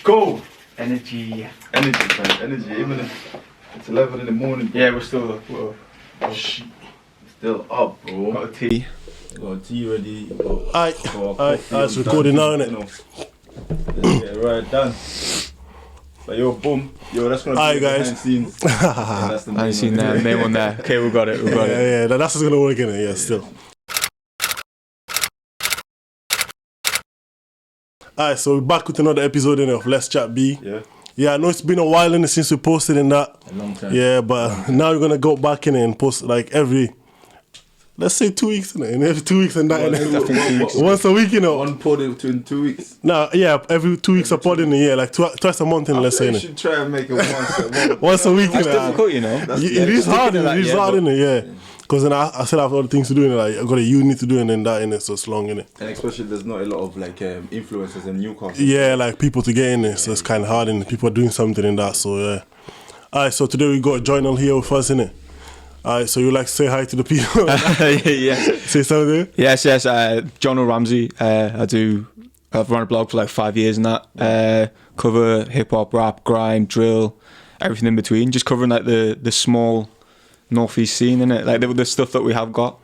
go. Energy. Energy, man. Energy. Even if it's 11 in the morning. Yeah, we're still Still up, bro. got a tea. Got a tea ready. Alright, it's recording now, innit? Let's get it right done. But yo, boom. Yo, that's gonna be guys. behind scenes. Yeah, that's the I ain't seen that name on there. Okay, we got it. Yeah, that's what's gonna work in it, yeah, still. Alright, so we're back with another episode of Let's Chat B. Yeah, I know it's been a while in it since we posted in that. A long time. Yeah, but now we're gonna go back in it and post like every, let's say 2 weeks in it, and every 2 weeks and that. Once a week, you know. One pod in 2 weeks. Nah, yeah, every 2 weeks a pod in a year, like twice a month in, let's say. You should try and make it once. Once a week. That's difficult, you know. It is hard, it is hard, innit, yeah. Because then I still have other things to do, and like I got a uni to do, and then that in it, so it's long in it. And especially there's not a lot of like influencers in Newcastle. Yeah, like people to get in it, so it's kind of hard, and people are doing something in that, so yeah. Alright, so today we got Jhono here with us, innit? Alright, so you like to say hi to the people? Yes. Say something? Yes. Jhono Ramsay. I've run a blog for like 5 years and that. Cover hip hop, rap, grime, drill, everything in between. Just covering like the small northeast scene, innit? Like the stuff that we have got.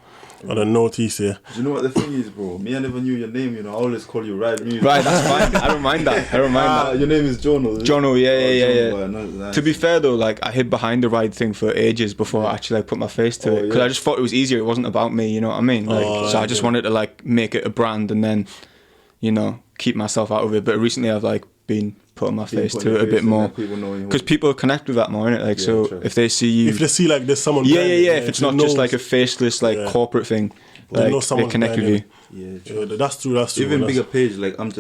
On the northeast, yeah. Do you know what the thing is, bro? Me, I never knew your name, you know. I always call you Ride Music. Right, that's fine. I don't mind that. Your name is Jhono. Jhono, yeah. Boy, nice. To be fair though, like I hid behind the Ride thing for ages before I actually like put my face to it, because I just thought it was easier. It wasn't about me, you know what I mean? Like, so I just wanted to like make it a brand and then, you know, keep myself out of it. But recently I've like been putting my face to it a bit more, because people connect with that more, innit? Like, so true. if they see you, If they see like there's someone yeah. If it's not just like a faceless like corporate thing, like they connect with you. Yeah, that's true. Even bigger page, like I'm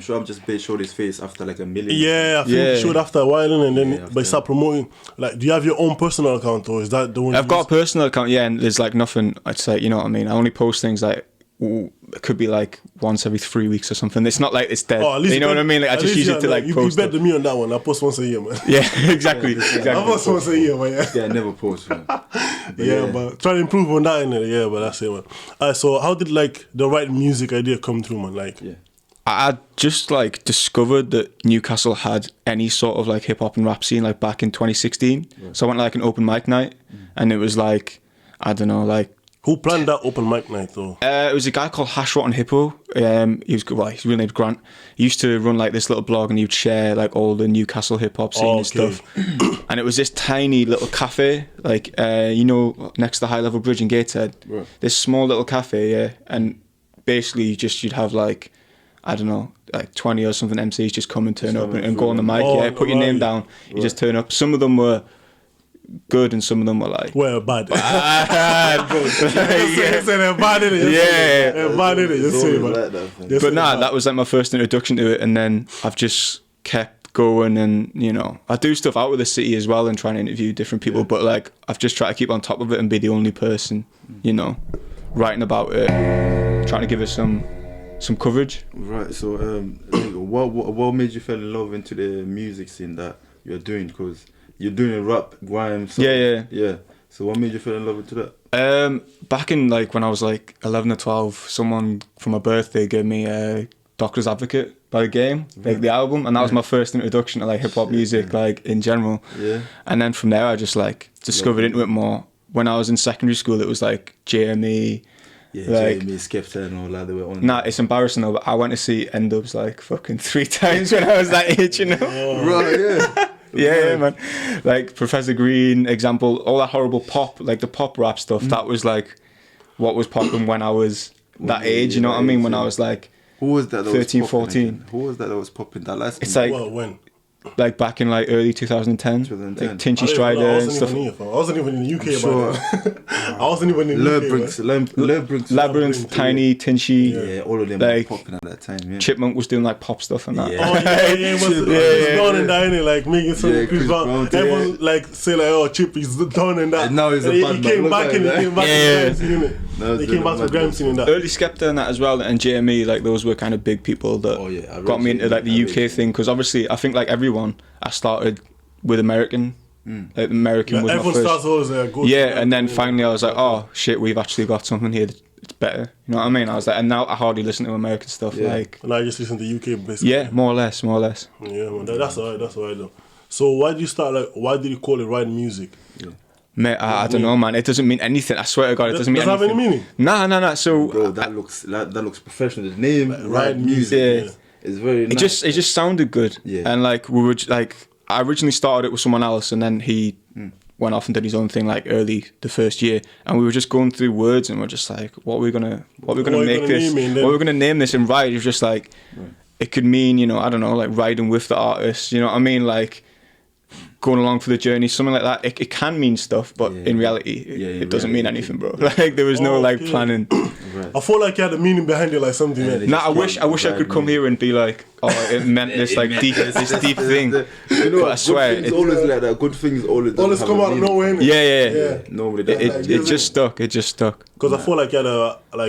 sure I'm just Bait showed his face after like a million. Yeah, I think you showed after a while, and then but start promoting. Like, do you have your own personal account, or is that the one? I've got a personal account, yeah, and there's like nothing I'd say, you know what I mean? I only post things like, it could be like once every 3 weeks or something. It's not like it's dead. At least you know what I mean? Like I just use it to like post. You bet me on that one. I post once a year, man. Yeah, exactly. I post once a year, man. Yeah, I never post, man. But try to improve on that in it. Yeah, but that's it, man. Alright, so how did like the right music idea come through, man? Like, I just like discovered that Newcastle had any sort of like hip hop and rap scene like back in 2016. So I went like an open mic night, and it was like, I don't know, like. Who planned that open mic night though? It was a guy called Hash Rotten Hippo. His real name's Grant. He used to run like this little blog, and he would share like all the Newcastle hip hop scene and stuff. And it was this tiny little cafe, like you know, next to the High Level Bridge in Gateshead. Right. This small little cafe, yeah. And basically, you'd have like, I don't know, like 20 or something MCs just come and turn up and go on the mic. Put your name down. You just turn up. Some of them were good, and some of them were like, well, bad. They're bad in it. They're bad in it. But nah, that was like my first introduction to it, and then I've just kept going, and you know, I do stuff out with the city as well and trying to interview different people, but like I've just tried to keep on top of it and be the only person, you know, writing about it, trying to give it some coverage. Right. So what made you fall in love into the music scene that you're doing? Because you're doing rap, grime. Yeah. So what made you fall in love with that? Back in like when I was like 11 or 12, someone for my birthday gave me a Doctor's Advocate by The Game, like the album, and that was my first introduction to like hip hop music, like in general. Yeah. And then from there, I just like discovered into it more. When I was in secondary school, it was like JME. Yeah, like, Jamie, Skepta and all that, they were on. Nah, it's embarrassing though, but I went to see N-Dubs like fucking 3 times when I was that age, you know? Right, yeah. Yeah, man. Like Professor Green, example, all that horrible pop, like the pop rap stuff, that was like what was popping when I was that age, you know what I mean? When I was like, who was that 13, 14. Who was that was popping? That last It's like, when? Like back in like early 2010. Like Tinchy Strider and stuff. I wasn't even in the UK, but I wasn't even in the UK. Labyrinth, Tiny, Tinchy. Yeah, all of them like, were popping at that time. Yeah. Chipmunk was doing like pop stuff and that. Yeah. It was Don and that, like making some Chris Brown. Everyone like say like, oh, Chip is done and that. And now he's a bad man. He came back to grime scene. He came back to grime scene and that. Early Skepta and that as well, and JME, like those were kind of big people that got me into like the UK thing, because obviously I think like everyone, I started with American. Like American was my first. Starts always and then finally I was like, oh shit, we've actually got something here that's better. You know what I mean? I was like, and now I hardly listen to American stuff. Like, and I just listen to UK basically. Yeah, more or less. Yeah, man, that's alright. Though. So why did you start? Like, why did you call it Ride Music? Yeah. Mate, I don't know, man. It doesn't mean anything. I swear to God, it doesn't mean anything. Does it have any meaning? Nah. So, bro, that looks professional. The name Ride Music is very nice. It just sounded good. Yeah. And like we were like, I originally started it with someone else, and then he went off and did his own thing like early the first year, and we were just going through words, and we're just like, what are we gonna make this? What are we gonna name this? And Ride is just like, it could mean, you know, I don't know, like riding with the artist. You know what I mean? Like, going along for the journey, something like that. It can mean stuff, but in reality, it doesn't mean anything, bro. Like, there was no like planning. Right. I feel like you had a meaning behind it, like something. Nah, I wish I could come here and be like, oh, it meant this like deep thing. You know, but I swear, good things always like that. Good things always come out of nowhere. Innit? Yeah. Normally, It just stuck. It just stuck. Because I feel like you had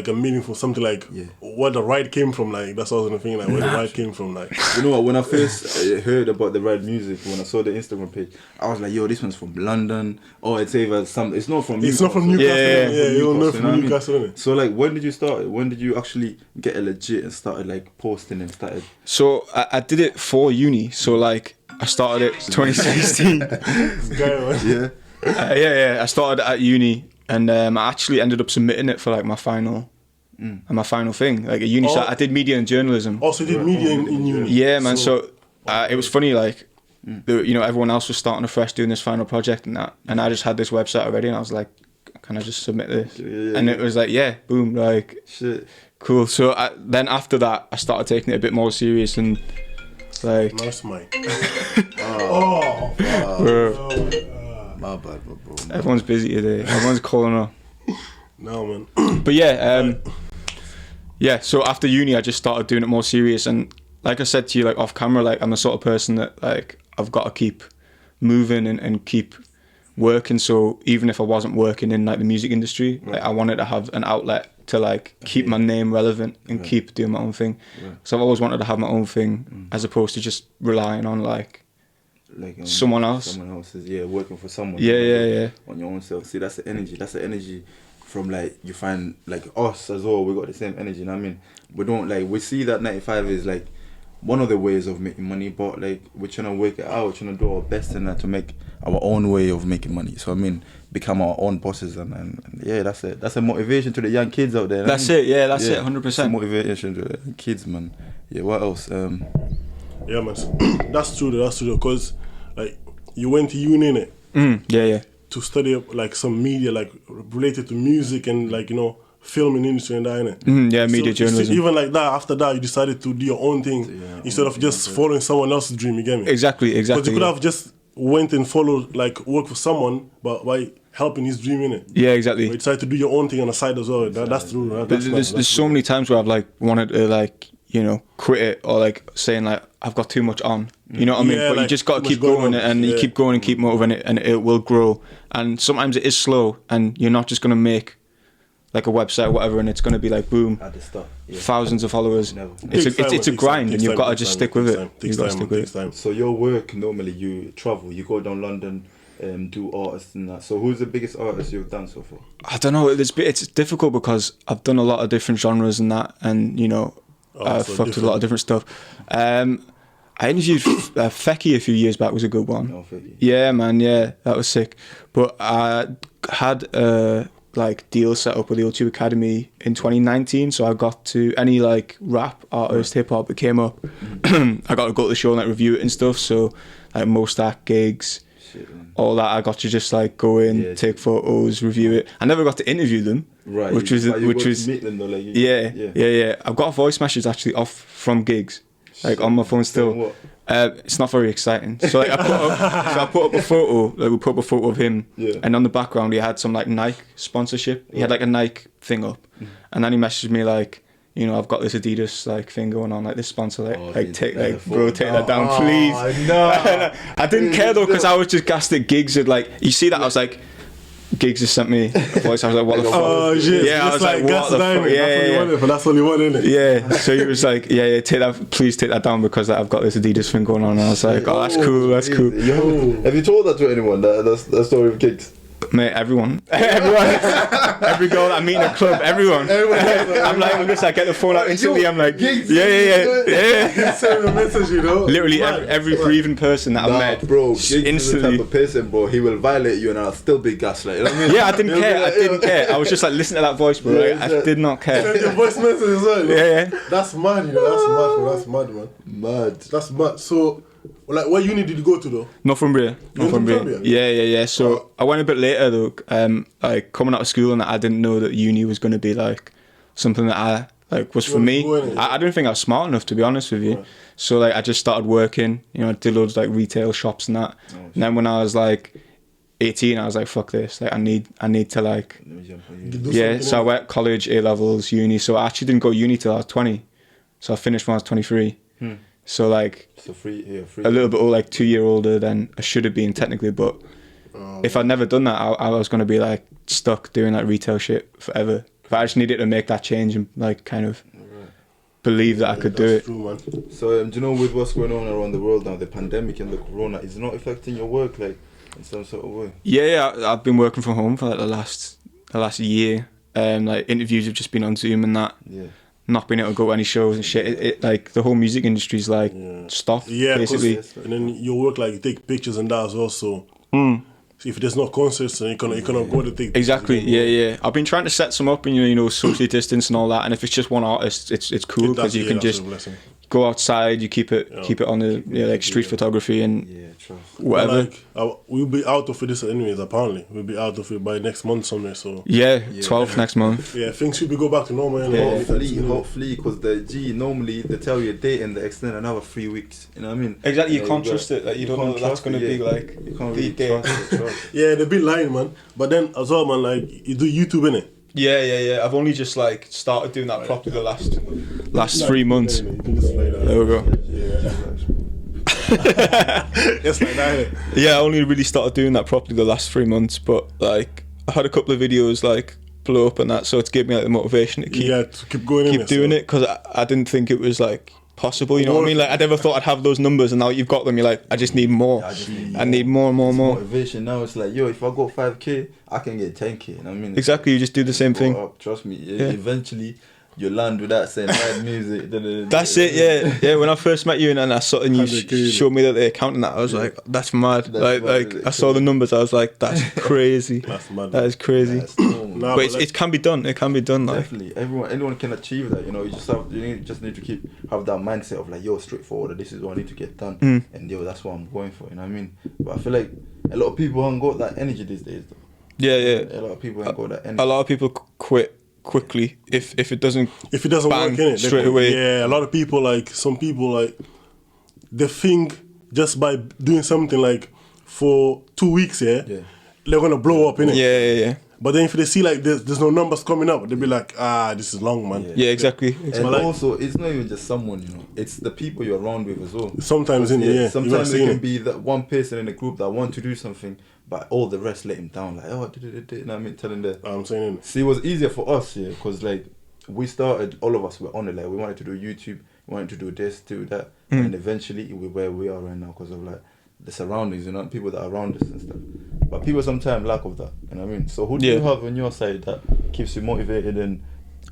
a meaning for something like where the ride came from. Like that's what I was gonna think. Like where the ride came from. Like, you know what? When I first heard about the Ride Music, when I saw the Instagram page, I was like, yo, this one's from London. Oh, it's either some. It's not from. It's not from Newcastle. Yeah, you don't know from Newcastle. Innit? So like, when did you start? When did you actually get it legit and started like posting and started? So I did it for uni. So like I started it 2016. Yeah. I started at uni, and I actually ended up submitting it for like my final. And my final thing, like a uni, I did media and journalism. Also did media in uni. Yeah, man. So it was funny, like, you know, everyone else was starting afresh doing this final project and that, and I just had this website already, and I was like, can I just submit this? And it was like, yeah, boom, like, shit, cool. So then after that, I started taking it a bit more serious and like. Nice, mate. My bad, bro. Everyone's busy today. Everyone's calling up. No, man. But yeah. So after uni, I just started doing it more serious, and like I said to you, like off camera, like I'm the sort of person that like I've got to keep moving and keep working. So even if I wasn't working in like the music industry, like I wanted to have an outlet to like keep my name relevant and keep doing my own thing. So I've always wanted to have my own thing as opposed to just relying on like someone else. Someone else's, working for someone. Yeah. On your own self. See, that's the energy from like, you find like us as well, we got the same energy, you know what I mean? We don't like, we see that 95 is like one of the ways of making money, but like we're trying to work it out, we're trying to do our best in that to make our own way of making money. So I mean, become our own bosses and yeah, that's it. That's a motivation to the young kids out there. That's it, 100%. It's a motivation to the kids, man. Yeah, what else? Yeah, man. That's true, because like you went to uni, innit? Yeah. To study like some media, like related to music and like, you know, filming industry and that, innit? Media journalism. Even like that, after that, you decided to do your own thing instead of just following someone else's dream, you get me? Exactly. Because you could have just went and followed, like work for someone, but by helping his dream, innit? Yeah, exactly. But you decided to do your own thing on the side as well. That's true. There's so many times where I've like wanted to like, you know, quit it or like saying like I've got too much on. You know what I mean? But like, you just got to keep going and you keep going and keep moving it, and it will grow. And sometimes it is slow, and you're not just gonna make like a website or whatever, and it's gonna be like boom, thousands of followers. It's a grind, and you've got to just stick with it. You've got to stick with it. So your work, normally you travel, you go down London, do artists and that. So who's the biggest artist you've done so far? I don't know. It's difficult because I've done a lot of different genres and that, and you know, I've fucked with a lot of different stuff. I interviewed Fecky a few years back, was a good one. Oh, Fecky. Yeah, man, yeah, that was sick. But I had like deal set up with the LETSCHATB Academy in 2019, so I got to any like rap artist, hip hop that came up. I got to go to the show and like review it and stuff. So like most act gigs, all that, I got to just like go in, take photos, review it. I never got to interview them, right? Which was meet them though, like, yeah. I've got a voice message actually off from gigs. Like on my phone still. It's not very exciting. So like I put up a photo, like we put up a photo of him, and on the background he had some like Nike sponsorship. He had like a Nike thing up, and then he messaged me like, you know, I've got this Adidas like thing going on, like this sponsor, take that down, please. No. I didn't care though, because I was just gassed at gigs. Had like, you see that, I was like, Gigs just sent me a voice. I was like, what the fuck? Oh shit! Yeah, I was like, what the fuck? That's what he wanted, innit? Yeah. So he was like, yeah, please take that down, because I've got this Adidas thing going on. And I was like, oh, that's cool. Yo, have you told that to anyone? That story of Gigs? Mate, everyone. Every girl that I meet in a club, everyone. I'm like, I get the phone out instantly. I'm like, yeah. Send a message, you know. Literally every breathing person that I've met, bro, instantly. Is the instantly. type of person, bro. He will violate you, and I'll still be gaslight. You know what I mean? Yeah, I didn't care. I was just like, listen to that voice, bro. Yeah, I did not care. Send your voice message as well. You know? Yeah. That's mad, you know. That's mad, man. Mad. That's mad. So, like, what uni did you go to though? Northumbria. Northumbria? Yeah. So I went a bit later though. Like coming out of school, and I didn't know that uni was going to be like something that I like was for me. I don't think I was smart enough, to be honest with you. Right. So like I just started working. You know, I did loads of, like retail shops and that. And then when I was like 18, I was like, fuck this. Like I need to like. Yeah. So I went college, A levels, uni. So I actually didn't go uni till I was 20. So I finished when I was 23. So like free. A little bit, like 2 year older than I should have been technically, but if I'd never done that, I was gonna be like stuck doing like retail shit forever. But I just needed to make that change and like kind of believe that I could do it. True, man. So do you know, with what's going on around the world now, the pandemic and the corona, is it not affecting your work like in some sort of way? Yeah, I've been working from home for like the last year. Like interviews have just been on Zoom and that. Yeah. Not being able to go to any shows and shit. It like the whole music industry's like stopped. Yeah, basically. And then your work, like you take pictures and that as well. So if there's no concerts, then you cannot go to take pictures. Exactly. Yeah. I've been trying to set some up and you know socially distance and all that. And if it's just one artist, it's cool because you can just go outside. You keep it on the like street photography and whatever. Like, we'll be out of this anyways. Apparently, we'll be out of it by next month somewhere. So 12th next month. Yeah, things should be go back to normal. Hopefully, because normally they tell you a date and they extend another 3 weeks. You know what I mean? Exactly. You can't trust it. Like you don't know what that's gonna be like. You can't really trust it. Yeah, they've been lying, man. But then as well, man, like you do YouTube, innit? Yeah. I've only just like started doing that properly the last 3 months. You can just lay down. There we go. It's like that. Yeah, I only really started doing that properly the last 3 months, but like I had a couple of videos like blow up and that, so it's given me like the motivation to keep going keep doing it because I didn't think it was like possible. You know what I mean? Like I never thought I'd have those numbers, and now you've got them. You're like, I just need more. I need more and more and more. Motivation now. It's like, yo, if I got 5k, I can get 10k. You know what I mean? Exactly. You just do the same thing. Trust me. Eventually, you land with that saying bad music. That's it. Yeah. When I first met you and I saw and you showed me that they're counting that, I was like, that's mad. That's like I saw the numbers. I was like, that's crazy. That's mad. That is crazy. Nah, but it can be done. It can be done. Like definitely, anyone can achieve that. You know, you just need to have that mindset of like, yo, straightforward. This is what I need to get done, and yo, that's what I'm going for. You know what I mean? But I feel like a lot of people haven't got that energy these days, though. Yeah. A lot of people haven't got that energy. A lot of people quit quickly if it doesn't bang work in it straight away. Yeah, a lot of people, like some people, like they think just by doing something like for 2 weeks, they're gonna blow up in it. Yeah. But then if they see like there's no numbers coming up, they'll be like, this is long, man. Yeah, exactly. And also, it's not even just someone, you know, it's the people you're around with as well. Sometimes sometimes it can be that one person in a group that want to do something, but all the rest let him down. Like, you know what I mean? Telling them. I'm saying. See, it was easier for us, because like we started, all of us were on it. Like we wanted to do YouTube, we wanted to do this, do that, and eventually we're where we are right now because of like the surroundings, you know, people that are around us and stuff. But people sometimes lack of that, you know what I mean? So who do you have on your side that keeps you motivated and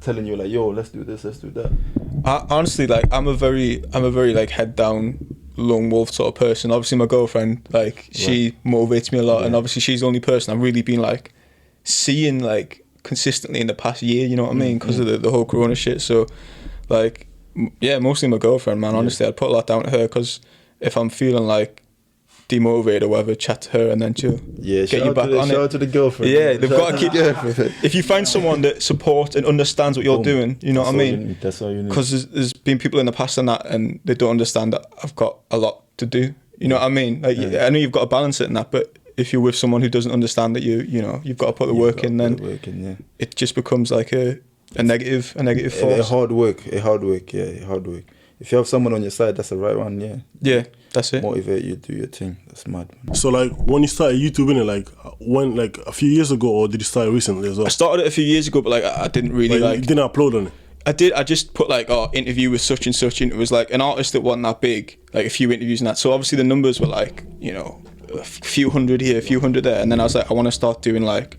telling you like, yo, let's do this, let's do that? Honestly, like I'm a very like head down lone wolf sort of person. Obviously my girlfriend, like she motivates me a lot, and obviously she's the only person I've really been like seeing like consistently in the past year, you know what I mean, because of the whole corona shit. So like mostly my girlfriend, man. Honestly, I'd put a lot down to her, because if I'm feeling like demotivated or whatever, chat to her and then she'll get you back on it. Shout out to the girlfriend. Yeah, they've got to keep. If you find someone that supports and understands what you're doing, you know what I mean. That's all you need. Because there's been people in the past and that, and they don't understand that I've got a lot to do. You know what I mean? Like I know you've got to balance it and that, but if you're with someone who doesn't understand that you know you've got to put the work in, then it just becomes like a negative force. A hard work. If you have someone on your side, that's the right one. Yeah, that's it. Motivate you, do your thing. That's mad, man. So like when you started YouTube, innit, like when, like a few years ago, or did you start recently as well? I started it a few years ago, but like I didn't really like. You didn't upload on it. I did. I just put like interview with such and such, and it was like an artist that wasn't that big, like a few interviews and that. So obviously the numbers were like, you know, a few hundred here, a few hundred there, and then I was like, I want to start doing like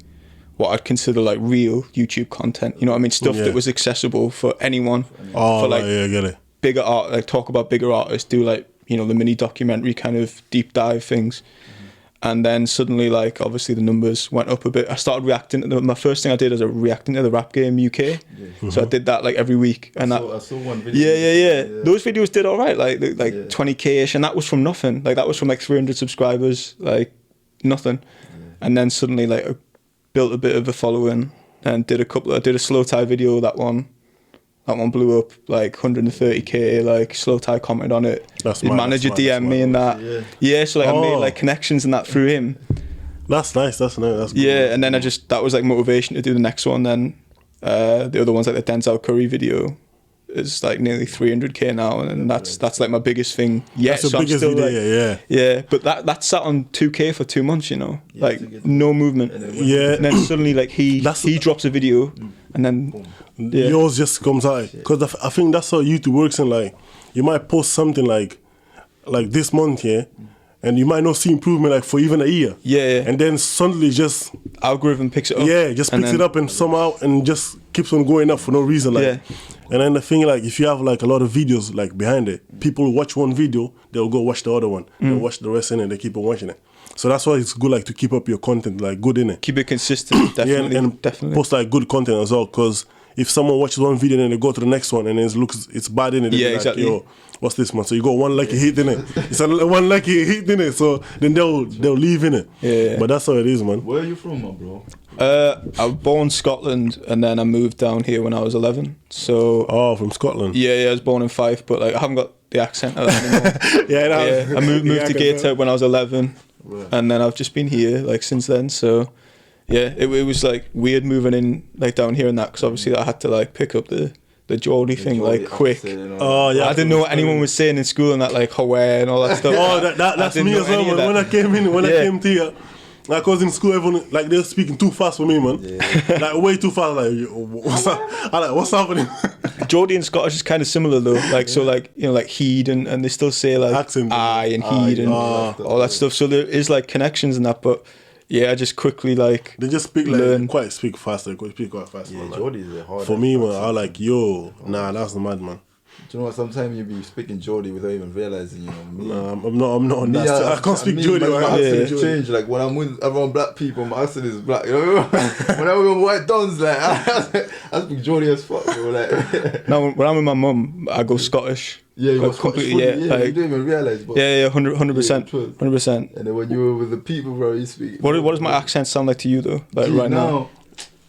what I'd consider like real YouTube content. You know what I mean? Stuff that was accessible for anyone. Oh, for like yeah, I get it. bigger art, like talk about bigger artists, do like, you know, the mini documentary kind of deep dive things. And then suddenly, like, obviously the numbers went up a bit. I started reacting to my first thing I did was reacting to the Rap Game UK. So I did that like every week. And I saw one video. Yeah. Those videos did all right, like 20k-ish. And that was from nothing. Like that was from like 300 subscribers, like nothing. And then suddenly like I built a bit of a following and did a slow tie video. That one blew up like 130k, like slow tie commented on it. His manager DM'd me and that. Yeah, so like I made like connections and that through him. That's nice. That's good. Yeah, and then that was like motivation to do the next one. Then the other one's like the Denzel Curry video is like nearly 300k now, and that's like my biggest thing yet. That's the biggest video, yeah. But that sat on 2k for 2 months, you know, like no movement. And then suddenly like he drops a video, and then yours just comes out. Because I think that's how YouTube works. And like you might post something like this month, and you might not see improvement like for even a year. And then suddenly just algorithm picks it up. Just picks it up and somehow and just keeps on going up for no reason. Like. And then the thing, like, if you have like a lot of videos like behind it, people watch one video, they'll go watch the other one. They'll watch the rest in it, they keep on watching it. So that's why it's good, like, to keep up your content, like, good in it. Keep it consistent, definitely. and definitely post like good content as well, because if someone watches one video and then they go to the next one and it's bad in it, exactly. Like, yo, what's this, man? So you got one lucky hit in it. It's one lucky hit in it, so then they'll leave in it. But that's how it is, man. Where are you from, man, bro? I was born in Scotland, and then I moved down here when I was 11. So from Scotland. Yeah, I was born in Fife, but like I haven't got the accent of that anymore. I moved to Gateshead when I was 11, and then I've just been here like since then. So yeah, it was like weird moving in like down here and that, because obviously I had to like pick up the Geordie thing like quick. I didn't know what anyone was saying in school and that, like Hawaii and all that stuff. That's me as well, man. When I came to here, like I was in school, everyone like they were speaking too fast for me, man. Like way too fast. Like what's happening? Geordie and Scottish is kind of similar though. Like so, like you know, like heed and they still say like accent, I and heed and all that stuff. So there is like connections and that, but yeah, I just quickly like they just speak like speak fast. They speak quite fast. Yeah, man, Geordie is a hard. For me, man, I like that's the mad man. Do you know what? Sometimes you be speaking Geordie without even realizing. You know me. I'm not on that. I can't speak Geordie. My accent change. Like when I'm with around black people, my accent is black. You know, when I'm with white dons, like I speak Geordie as fuck, bro. Like now when I'm with my mum, I go Scottish. Yeah, you like, completely. Like, you don't even realize. But 100%. And then when you were with the people, bro, you speak. What does my accent sound like to you though? Like right now.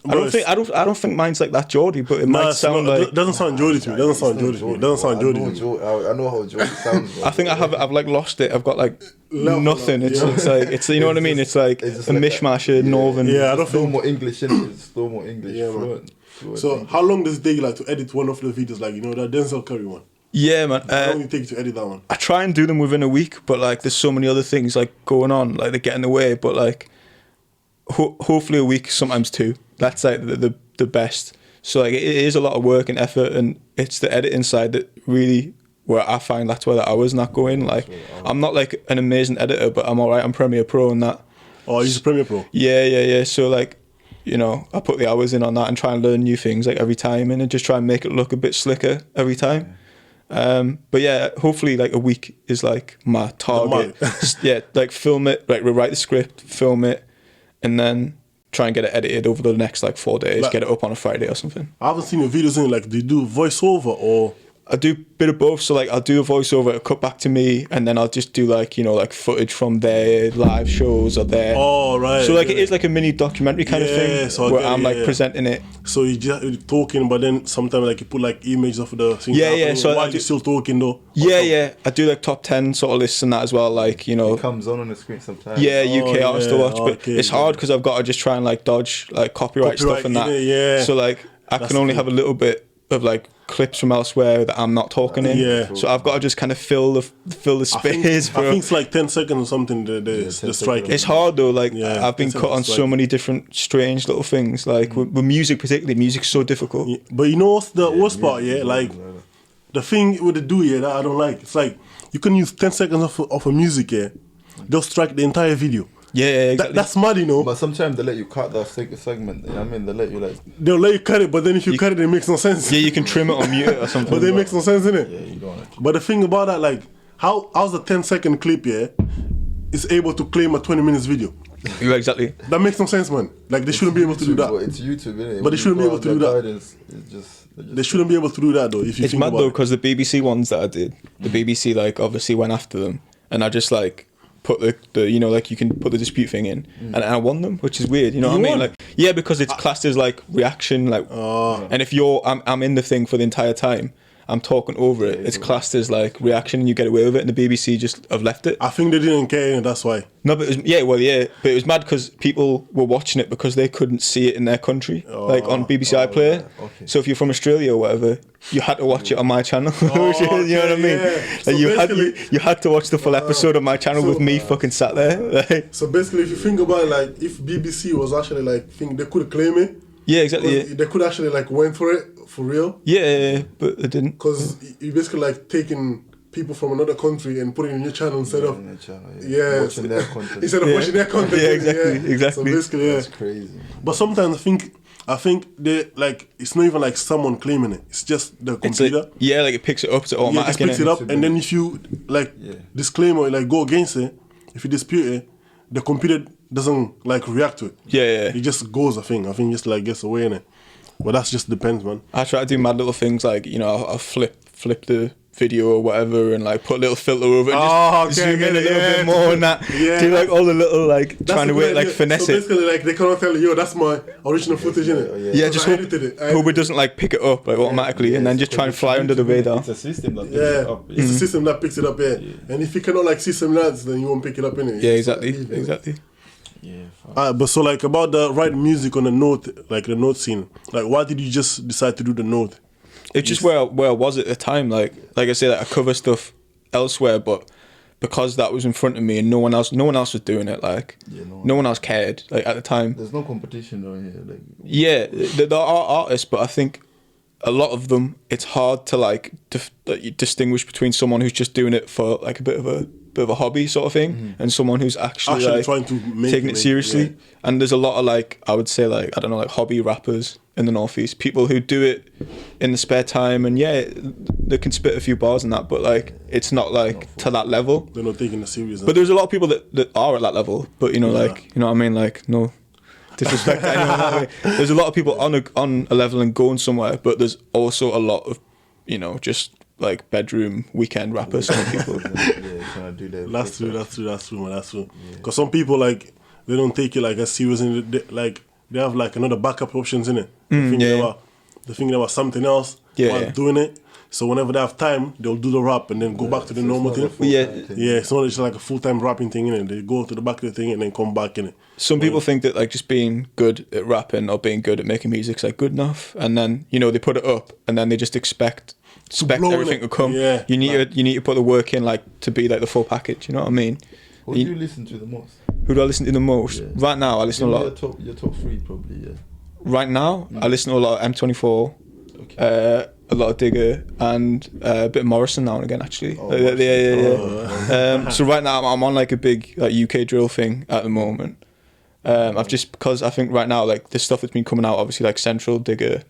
I don't think mine's like that Geordie, but it might sound like. It doesn't sound Geordie to me. It doesn't sound Geordie to me. It doesn't sound Geordie to me. I know how Geordie sounds. Bro. I think I've like lost it. I've got like nothing. It's like you know what I mean. It's like a mishmash of northern. Yeah, I don't think more English in it. It's still more English. Yeah, fluent so English. How long does it take like to edit one of the videos? Like that Denzel Curry one. Yeah, man. How long does it take to edit that one? I try and do them within a week, but like there's so many other things like going on, like they get in the way. But like hopefully a week, sometimes two. That's like the best. So like it is a lot of work and effort, and it's the editing side that really where I find that's where the hours not go in. Like I'm not like an amazing editor, but I'm alright. I'm Premiere Pro and that. Oh, you're Premiere Pro? Yeah. So like, you know, I put the hours in on that and try and learn new things like every time, and just try and make it look a bit slicker every time. But yeah, hopefully like a week is like my target. Yeah, like film it, like rewrite the script, film it, and then try and get it edited over the next like 4 days, like, get it up on a Friday or something. I haven't seen your videos in like, do you do voiceover or? I do a bit of both. So like I'll do a voiceover, it'll cut back to me, and then I'll just do like, you know, like footage from their live shows or their. Oh right. So like it is like a mini documentary kind of thing, so where I'm like presenting it. So you're talking, but then sometimes like you put like images of the things. Yeah. So while you're still talking though. Yeah. I do like top 10 sort of lists and that as well. Like, you know, it comes on the screen sometimes. Yeah, UK artists to watch, but it's hard because I've got to just try and like dodge like copyright stuff and that. Yeah. So like I can only have a little bit of like clips from elsewhere that I'm not talking in. Yeah. So I've got to just kind of fill the space. I think it's like 10 seconds or something. The strike. It's hard though. Like I've been cut on so many different strange little things. Like with music, particularly, music's so difficult. Yeah. But you know what's the worst part? Yeah, like the thing with the that I don't like. It's like you can use 10 seconds of a music, they'll strike the entire video. Yeah, exactly. That's mad, you know. But sometimes they let you cut that segment. You know what I mean? They let you like. They'll let you cut it, but then if you cut it, it makes no sense. Yeah, you can trim it or mute it or something. But it makes no sense, innit? Yeah, you don't want to. But the thing about that, like, how's the 10-second clip, is able to claim a 20 minutes video? Yeah, exactly. That makes no sense, man. Like, they shouldn't be able to do that. But it's YouTube, innit? But they shouldn't be able to do that. It's just They shouldn't be able to do that, though, if you It's think mad about though, it. because the BBC ones that I did, the BBC like obviously went after them, and I just like put the you know, like you can put the dispute thing in, and I won them, which is weird. You know what I mean? won? Like, yeah, because it's classed as like reaction, like, and if I'm in the thing for the entire time, I'm talking over it. It's classed as like reaction, and you get away with it. And the BBC just have left it. I think they didn't care, and that's why. No, but it was, but it was mad because people were watching it because they couldn't see it in their country, like on BBC iPlayer. yeah, okay. So if you're from Australia or whatever, you had to watch it on my channel. You know what I mean? yeah. Like So you had to watch the full episode on my channel with me fucking sat there. Like, So basically, if you think about it, like, if BBC was actually like, they could claim it. yeah, exactly. Yeah. They could actually like went for it for real. Yeah, but they didn't. Because you basically like taking people from another country and putting it in your channel instead of Watching their content. instead of watching their content. Yeah, exactly, exactly. So basically, yeah. That's crazy. But sometimes I think they like it's not even like someone claiming it. It's just the It's computer. like, yeah, like it picks it up to Yeah, automatic. just picks it innit? up, and then if you like disclaim or like go against it, if you dispute it, the computer doesn't like react to it. Yeah. It just goes. I think just like gets away in it. But that just depends, man. I try to do mad little things like, you know, I'll flip the video or whatever and like put a little filter over it and just zoom in a little bit more and that. Yeah. Do like all the little like That's trying to a wait good like idea. finesse so it. basically, like they cannot tell you, yo, that's my original footage, innit? Yeah, Because just I hope, edited it. hope it doesn't like pick it up like automatically and then just try and fly under the radar. It's a system that picks Yeah, it up. it's a system that picks it up, yeah. And if you cannot like see some lads, then you won't pick it up, innit? Yeah, exactly, exactly. Yeah, fuck. But so like about the right music on the note, like the note scene, like why did you just decide to do the note? It's just where I was at the time. Like I say, like I cover stuff elsewhere, but because that was in front of me and no one else was doing it. Like no one else cared. Like at the time, There's no competition though here. Like, yeah, there are artists, but I think a lot of them it's hard to like distinguish between someone who's just doing it for like a bit of a hobby sort of thing and someone who's actually like, trying to make taking it seriously. yeah. And there's a lot of like I would say like I don't know like hobby rappers in the Northeast, people who do it in the spare time and yeah, they can spit a few bars and that, but like it's not like to that level. They're not taking it serious. But there's a lot of people that are at that level, but you know like you know what I mean, like no disrespect to anyone that way. There's a lot of people on a level and going somewhere, but there's also a lot of you know just like bedroom weekend rappers. Some people. trying to do that. That's true, man. That's true. Because some people like they don't take it like as serious, and like they have like another backup options in it. They're thinking about something else while doing it. So whenever they have time, they'll do the rap and then go back to the normal thing. Yeah, it's not just like a full-time rapping thing, innit? They go to the back of the thing and then come back, innit? Some people think that like just being good at rapping or being good at making music is like good enough, and then you know they put it up and then they just expect blow everything it. to come. Yeah. You need to put the work in like to be like the full package. You know what I mean? Who do you listen to the most? Who do I listen to the most? Yeah. Right now, I listen to a lot. Your top three probably, yeah. Right now, I listen to a lot of M24, a lot of Digger, and a bit of Morrison now and again. Actually, so right now I'm on like a big like UK drill thing at the moment. I've just because I think right now like the stuff that's been coming out, obviously like Central, Digger,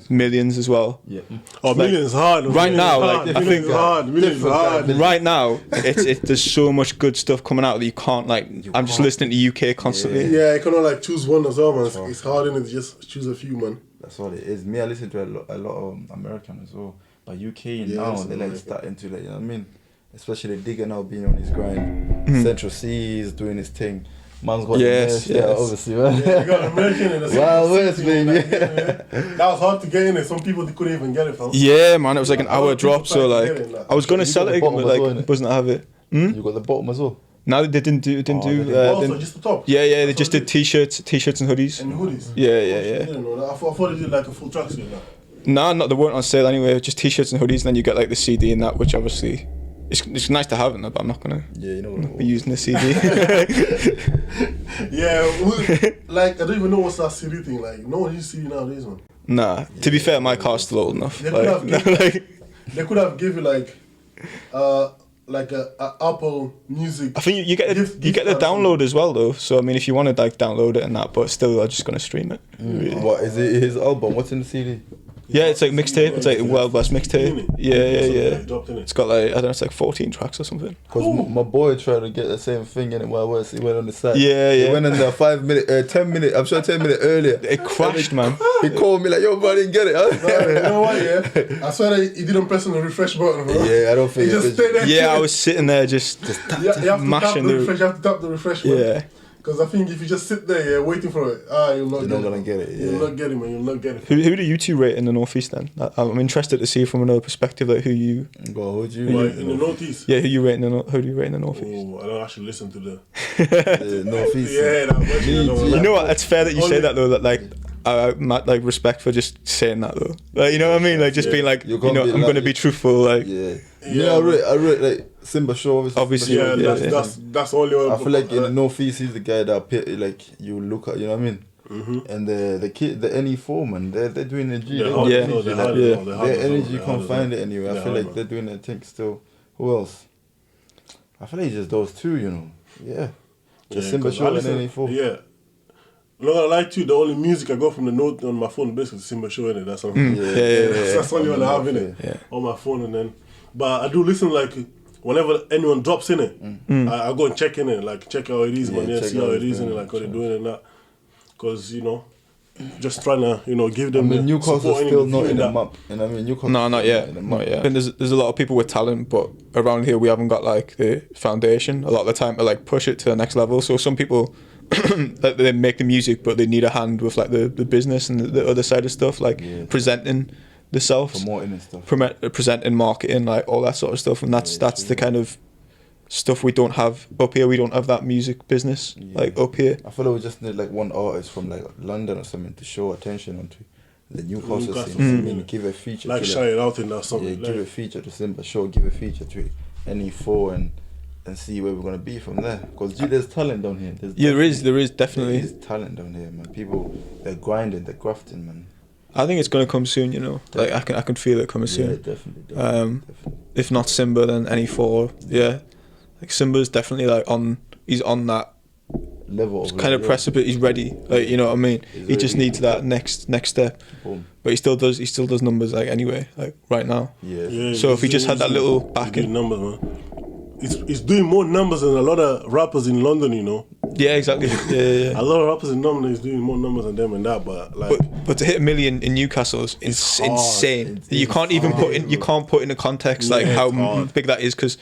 Millions as well. Yeah. Oh, Millions is hard. Right now, like, I think Millions is hard. right now there's so much good stuff coming out that you can't like. I'm just listening to UK constantly. Yeah, you cannot like choose one as well, man. It's hard, innit? Just choose a few, man. That's what it is. Me, I listen to a lot of American as well. But UK now, they're like starting to like, you know what I mean? Especially Digger now being on his grind. Central C is doing his thing. Man's got obviously, man. Yeah, you got American in the Wild West, baby. That was hard to get in it. Some people they couldn't even get it, fam. Yeah, man, it was like an hour lot of people drop. So tried to like, get it, like- I was gonna You sell got it the again, but bottom as like, well, wasn't have it. You got the bottom as well. No, they didn't do. Also, just the top. Yeah, they That's just what did t-shirts and hoodies. And hoodies. Yeah. I didn't know that. I thought they did like a full tracksuit now. Nah, not they weren't on sale anyway. Just t-shirts and hoodies, and then you get like the CD and that, which obviously it's nice to have in there, but I'm not gonna be using the CD. Like I don't even know what's that CD thing. Like no one uses CD nowadays, man. Nah, to be fair, my car's still old enough. They could have given, they could have given like like a Apple Music. I think you get gift the card or download as well though. So I mean, if you want to like download it and that, but still, I'm just gonna stream it. What is it? His album? What's in the CD? Yeah, it's like mixtape. It's like World Best Mixtape. Yeah. Dropped in it. It's got like, I don't know, it's like 14 tracks or something. Because my boy tried to get the same thing in it while he went on the site. Yeah. He went in there 5 minute, 10 minute. I'm sure 10 minute earlier. It crashed, man. He called me like, "Yo, bro, I didn't get it." You know what? Yeah, I swear that he didn't press on the refresh button, bro. Yeah, I don't think He just stayed there. Yeah, I was sitting there just You have to tap mashing the refresh. You have to tap the refresh button. Yeah. Because I think if you just sit there, waiting for it, you're not gonna get it. You'll Yeah. not get it, man. You'll not get it. Who do you two rate in the Northeast then? I'm interested to see from another perspective, like who you Who'd you Like in the Northeast. who do you rate in the Northeast? Oh, I don't actually listen to the. the Northeast? Yeah, that much, You know what? It's fair that you say that though. That like respect for just saying that though. Like, you know what I mean? Like just being like, You're you gonna know, be I'm like- gonna be truthful. Like, Yeah. Yeah, I rate like Simba Shaw. Obviously, Simba Shaw. Yeah, that's the only one. I feel like in the Northeast, he's the guy that like you look at. You know what I mean? And the kid, the NE4 man, they're doing the G. They're They're hard Yeah. as well, they're hard as well, they're hard Their as well, energy, you they're hard can't as well. find it anywhere. I They're feel hard, like they're doing their thing still. Who else? I feel like it's just those two, you know. Yeah. Just Simba 'cause I Shaw and listen- NE4. Yeah. I'm not gonna lie to you, the only music I got from the note on my phone is basically Simba Show in it. That's all. Yeah. That's the only one I have in it. Yeah. On my phone, and then but I do listen like whenever anyone drops in it, I go and check in it, like check how it is, man. Yeah, check see how how it's it is, and doing, like how they're doing and that. Because just trying to give them. I mean, the Newcastle's support still and not in the that. map. And I mean, Newcastle. No, not yet. in the Not map. yet. I think there's a lot of people with talent, but around here we haven't got like the foundation a lot of the time to like push it to the next level. So some people like they make the music, but they need a hand with like the business and the other side of stuff, like presenting the self, Promoting and stuff. presenting, marketing, like all that sort of stuff. And that's the kind of stuff we don't have up here. We don't have that music business like up here. I feel like we just need like one artist from like London or something to show attention onto the Newcastle Newcastle scene. scene. I mean, give a feature Like to shout it out in that song. yeah, like, give a feature to Simba Show, give a feature to NE4 and see where we're gonna be from there. Because there's talent down here. There is definitely. There's talent down here, man. People, they're grinding, they're grafting, man. I think it's gonna come soon. You know, like I can feel it coming Yeah, soon. definitely. If not Simba, then NE4. Yeah, like Simba's definitely like he's on that Level of kind of precipice. He's ready. Like, you know what I mean. He just ready. needs that next step. Boom. But he still does numbers like anyway, like right now. Yeah. Yeah, So if he he's just had that doing- little he's backing. doing numbers, man. He's doing more numbers than a lot of rappers in London, Yeah, exactly. Yeah. A lot of rappers in London is doing more numbers than them and that, but like. But to hit 1 million in Newcastle is It's hard. insane. It's You can't even hard, you can't put in a context like Yeah, how it's hard. big that is, because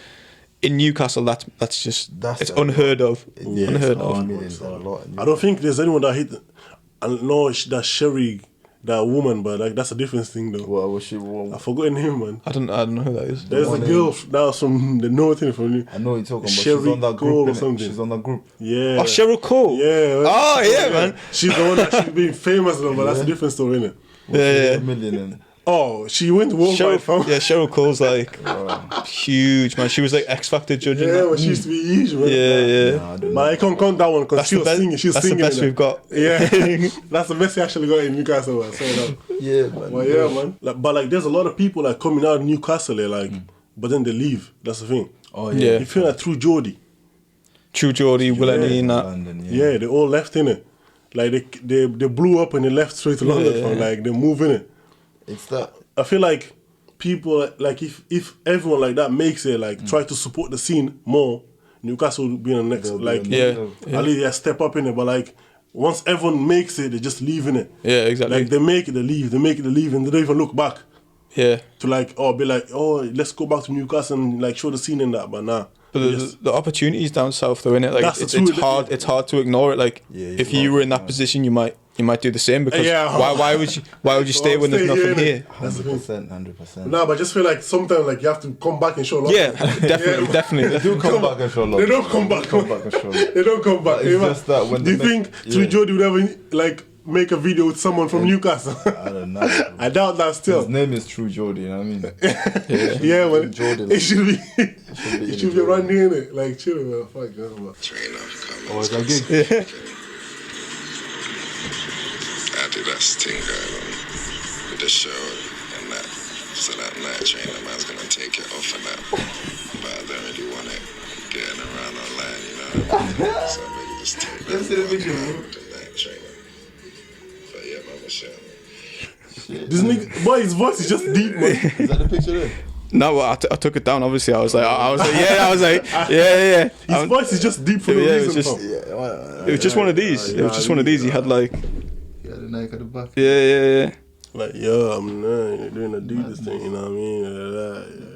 in Newcastle it's That's unheard of. Yeah, Unheard it's of. hard. Millions are a lot. I don't think there's anyone that hit. I know that Sherry, that woman, but like that's a different thing though. What was she? I forgot her name, man. I don't know who that is. There's a one girl that was from the north from you. I know you're talking about. Sherry She's on that Cole group. or innit? something. She's on that group. Yeah. Oh, Cheryl Cole. Yeah. Man. Oh, yeah, man. She's the one that she's being famous though, but that's a different story, innit? Yeah. A million and Oh, she went worldwide, fam. Cheryl Cole's like huge, man. She was like X Factor judging. Yeah, that. but she used to be huge, man. Yeah. Nah, I don't But I can't count that one because That's she the was best. singing. She was That's the singing. best innit? we've got. Yeah, that's the best he actually got in Newcastle. Man. So, Yeah, man. well, yeah, man. Like, but like, there's a lot of people like coming out of Newcastle, like, but then they leave. That's the thing. Oh Yeah. yeah. You feel like through Geordie. True Geordie, Willany, and that. London, Yeah, they all left in it. Like they blew up and they left straight to London. Yeah. Fam. Like they move in it. It's that. I feel like people like if everyone like that makes it, like try to support the scene more, Newcastle will be on the next. They'll be Like on the Yeah. at least step up in it. But like once everyone makes it, they just leave in it. Yeah, exactly. Like they make it, they leave. They make it, they leave, and they don't even look back Yeah. to like be like, oh, let's go back to Newcastle and like show the scene in that. But nah. But the opportunities down south, though, innit? Like That's it's the truth. hard. It's hard to ignore it. Like Yeah, if you you were in that can't. position, you might do the same, because Yeah. why would you stay when there's Stay nothing innit? here? That's the thing. 100%. Nah, but I just feel like sometimes like you have to come back and show love. Yeah, definitely. Do come back and show love. They don't come back. Come back and show love. They don't come back. But it's just that when do you the think next- True yeah. Jody would ever like make a video with someone from Newcastle? I don't know. I doubt that still. His name is True Jordy, you know what I mean? Yeah, man. Jordan. It should be. be It should be Jordan. right near it. Like chill, man. Fuck that, man. Oh, it's a gig. I do that thing going on with the show and that. So that night trainer man's gonna take it off and that, but I don't really want it getting around online, you know what I mean? So maybe just take that. Let's see the video, bro. But yeah, man, what's up? This nigga, boy, his voice is just deep, man. Is that the picture there? No, well, I took it down. Obviously, I was like, yeah. His voice is just deep for no Yeah, it was reason. just- fam. It was just one of these. It was just one of these. He had like, Yeah, the Nike at the back. yeah. Like, yo, I'm doing the Adidas thing, you know what I mean?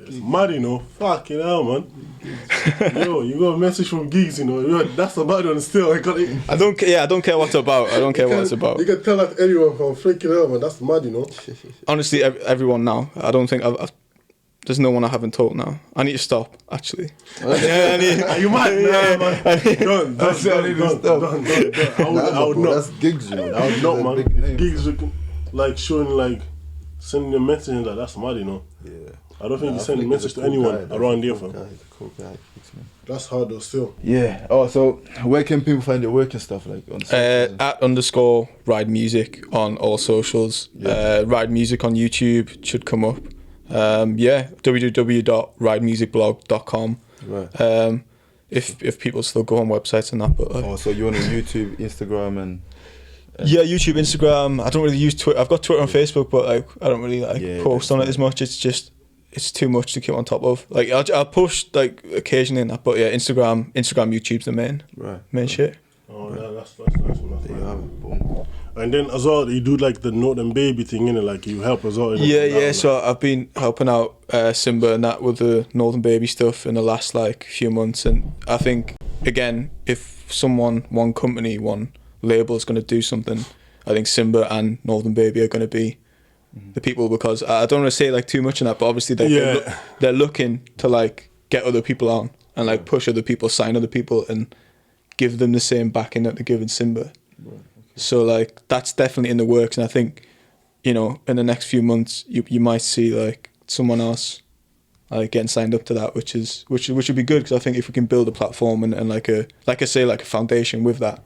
It's mad, you know. Fucking hell, man. Yo, you got a message from Geeks, you know. Yo, that's a bad one still. I don't I don't care what it's about. I don't care what it's about. You can tell that to anyone from freaking hell, man. That's mad, you know. Honestly, everyone now. I don't think there's no one I haven't told now. I need to stop, actually. Are you mad? Nah, man. Don't. I would not. That's gigs, you know. I would not, man. Big name. Gigs, like, showing, like, sending a message and that's mad, you know. Yeah. I don't think you I send a think message he's to cool anyone guy. around here, He's a fam. cool guy. He's a cool guy. Man. That's hard though, still. Yeah. Oh, so where can people find your work and stuff like on socials? @ Ride Music on all socials. Ride Music on YouTube should come up. www.ridemusicblog.com. Right. If people still go on websites and that, but Oh, so you're on YouTube, Instagram, and yeah, YouTube, Instagram. I don't really use Twitter. I've got Twitter and Facebook, but like I don't really post on it as much. It's too much to keep on top of. Like I'll post like occasionally in that, but yeah, Instagram, YouTube's the main shit. Oh, yeah, that's nice. That's there you nice. have it. Boom. And then as well, you do like the Northern Baby thing, innit? Like you help as well. innit? Yeah. So I've been helping out Simba and that with the Northern Baby stuff in the last like few months, and I think again, if one company, one label is going to do something, I think Simba and Northern Baby are going to be the people, because I don't want to say like too much in that, but obviously they're looking to like get other people on and like push other people, sign other people, and give them the same backing that they're giving Simba. Right, okay. So like that's definitely in the works, and I think, you know, in the next few months you might see like someone else like getting signed up to that, which would be good, because I think if we can build a platform and like a foundation with that.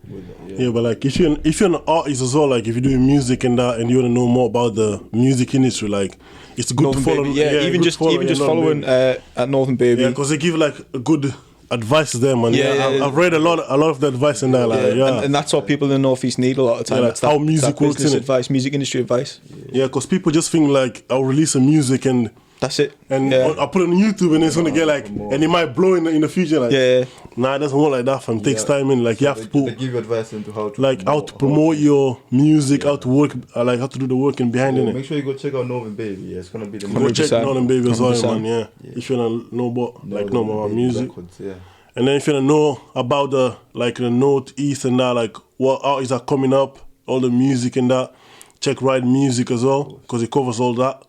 Yeah, but like if you're an artist as well, like if you're doing music and that, and you want to know more about the music industry, like it's good Northern to follow. Baby, even just following at Northern Baby. Yeah, because they give like a good advice there, man. Yeah. I've read a lot of the advice in there, like And that's what people in the Northeast need a lot of the time. Yeah, like It's that, how music that works, business innit? advice, music industry advice. Yeah, because people just think like I'll release a music and That's it. I'll put it on YouTube and it's gonna get like, and it might blow in the future. Like, nah, it doesn't work like that, fam. It takes time in. Like you have to They put give you advice into how to how to promote your music, how to work, like how to do the working behind it. Make sure you go check out Northern Baby. Yeah, it's gonna be the Go check 100%. Northern Baby as well, 100%. man. Yeah. If you wanna know about about music, Records, yeah. and then if you wanna know about the Northeast and that, like what artists are coming up, all the music and that, check Ride Music as well, because it covers all that.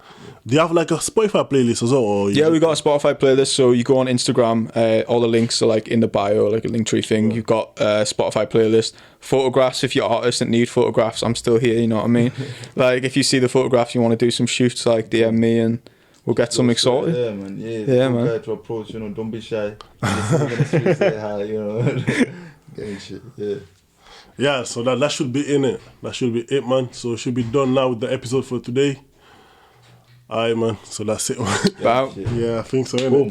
Do you have like a Spotify playlist as well? Or Yeah, we got a Spotify playlist. So you go on Instagram, all the links are like in the bio, like a Linktree thing. You've got a Spotify playlist. Photographs, if you're artists and need photographs, I'm still here, you know what I mean? Like if you see the photographs, you want to do some shoots, like DM me and we'll get something sorted. Yeah, man. Yeah, man. Guy to approach, you know, don't be shy. Just in the street, say hi, you know. Getting shit, yeah. Yeah, so that should be in it. That should be it, man. So it should be done now with the episode for today. Alright, man. So that's it. Wow. Yeah, I think so, innit? Boom.